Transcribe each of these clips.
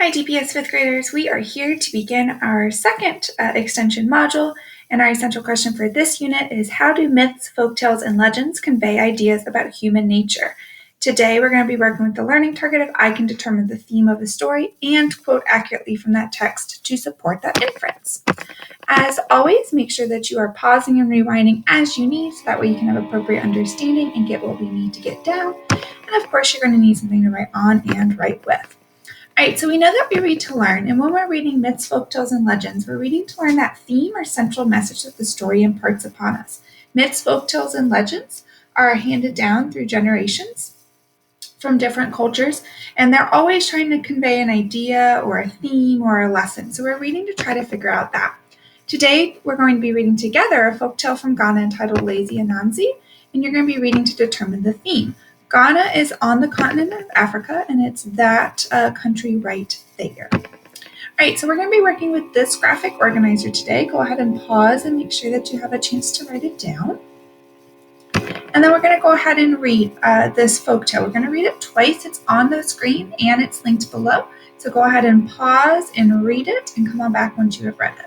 Hi DPS 5th graders, we are here to begin our second extension module, and our essential question for this unit is how do myths, folktales, and legends convey ideas about human nature? Today we're going to be working with the learning target of I can determine the theme of a story and quote accurately from that text to support that inference. As always, make sure that you are pausing and rewinding as you need so that way you can have appropriate understanding and get what we need to get down. And of course you're going to need something to write on and write with. All right, so we know that we read to learn, and when we're reading myths, folktales, and legends, we're reading to learn that theme or central message that the story imparts upon us. Myths, folktales, and legends are handed down through generations from different cultures, and they're always trying to convey an idea or a theme or a lesson. So we're reading to try to figure out that. Today, we're going to be reading together a folktale from Ghana entitled Lazy Anansi, and you're going to be reading to determine the theme. Ghana is on the continent of Africa, and it's that country right there. All right, so we're going to be working with this graphic organizer today. Go ahead and pause and make sure that you have a chance to write it down. And then we're going to go ahead and read this folktale. We're going to read it twice. It's on the screen, and it's linked below. So go ahead and pause and read it, and come on back once you have read it.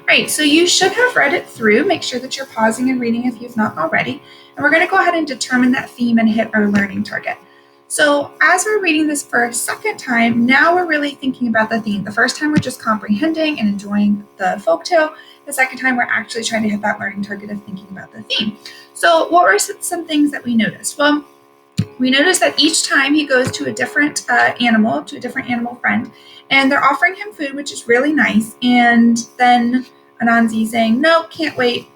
Right, so you should have read it through. Make sure that you're pausing and reading if you've not already. And we're going to go ahead and determine that theme and hit our learning target. So as we're reading this for a second time, now we're really thinking about the theme. The first time we're just comprehending and enjoying the folktale. The second time we're actually trying to hit that learning target of thinking about the theme. So what were some things that we noticed? Well, we noticed that each time he goes to a different animal friend, and they're offering him food, which is really nice. And then Anansi saying, no, can't wait.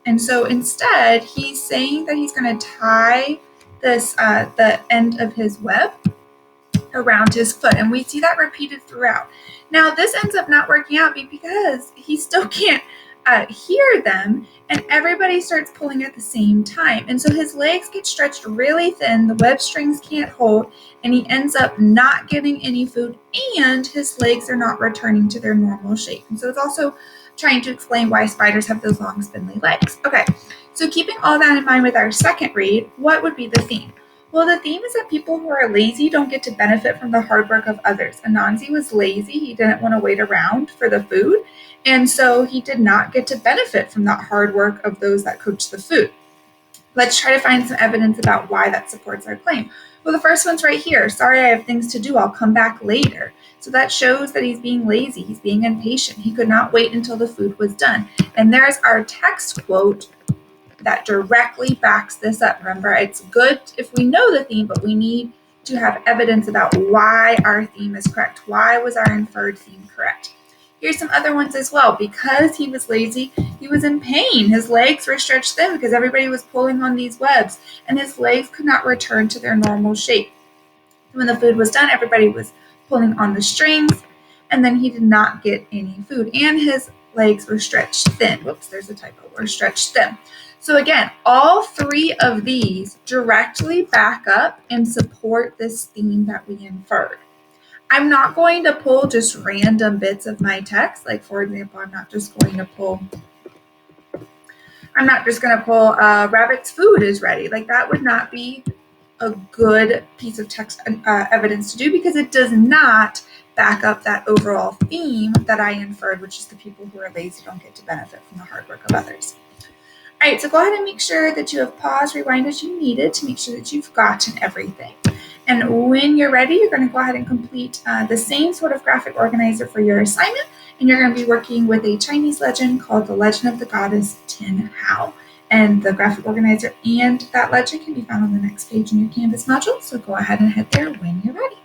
And so instead, he's saying that he's going to tie this the end of his web around his foot. And we see that repeated throughout. Now, this ends up not working out because he still can't hear them, and everybody starts pulling at the same time. And so his legs get stretched really thin, the web strings can't hold, and he ends up not getting any food, and his legs are not returning to their normal shape. And so it's also trying to explain why spiders have those long, spindly legs. Okay, so keeping all that in mind with our second read, what would be the theme? Well, the theme is that people who are lazy don't get to benefit from the hard work of others. Anansi was lazy. He didn't want to wait around for the food, and so he did not get to benefit from that hard work of those that cooked the food. Let's try to find some evidence about why that supports our claim. Well, the first one's right here. Sorry, I have things to do. I'll come back later. So that shows that he's being lazy. He's being impatient. He could not wait until the food was done. And there's our text quote that directly backs this up. Remember, it's good if we know the theme, but we need to have evidence about why our theme is correct. Why was our inferred theme correct? Here's some other ones as well. Because he was lazy, he was in pain. His legs were stretched thin because everybody was pulling on these webs, and his legs could not return to their normal shape. When the food was done, everybody was pulling on the strings, and then he did not get any food, and his legs were stretched thin. Whoops, there's a typo. Were stretched thin. So again, all three of these directly back up and support this theme that we inferred. I'm not going to pull just random bits of my text. Like, for example, I'm not just going to pull rabbit's food is ready. Like, that would not be a good piece of text evidence to do because it does not back up that overall theme that I inferred, which is the people who are lazy don't get to benefit from the hard work of others. All right, so go ahead and make sure that you have paused, rewind as you needed to make sure that you've gotten everything. And when you're ready, you're going to go ahead and complete the same sort of graphic organizer for your assignment. And you're going to be working with a Chinese legend called The Legend of the Goddess Tin Hao. And the graphic organizer and that legend can be found on the next page in your Canvas module. So go ahead and head there when you're ready.